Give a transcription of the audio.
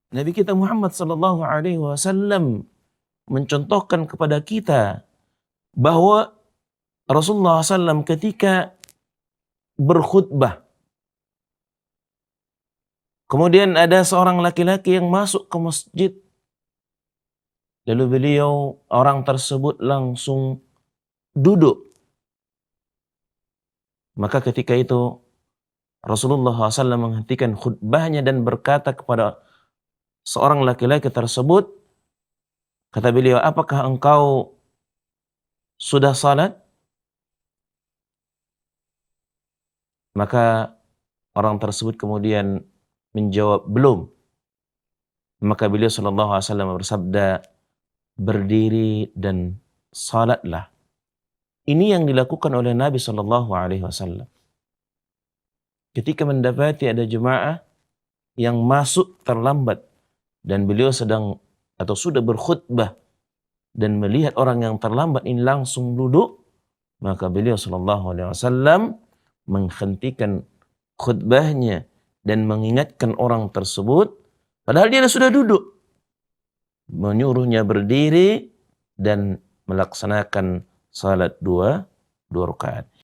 Nabi kita Muhammad sallallahu alaihi wasallam mencontohkan kepada kita bahwa Rasulullah SAW ketika berkhutbah, kemudian ada seorang laki-laki yang masuk ke masjid, lalu orang tersebut langsung duduk. Maka ketika itu Rasulullah SAW menghentikan khutbahnya dan berkata kepada seorang laki-laki tersebut, kata beliau, apakah engkau sudah salat? Maka orang tersebut kemudian menjawab, belum. Maka beliau sallallahu alaihi wasallam bersabda, berdiri dan salatlah. Ini yang dilakukan oleh Nabi sallallahu alaihi wasallam. Ketika mendapati ada jemaah yang masuk terlambat dan beliau sedang atau sudah berkhutbah dan melihat orang yang terlambat ini langsung duduk, maka beliau sallallahu alaihi wasallam menghentikan khutbahnya dan mengingatkan orang tersebut padahal dia sudah duduk, menyuruhnya berdiri dan melaksanakan salat dua rakaat.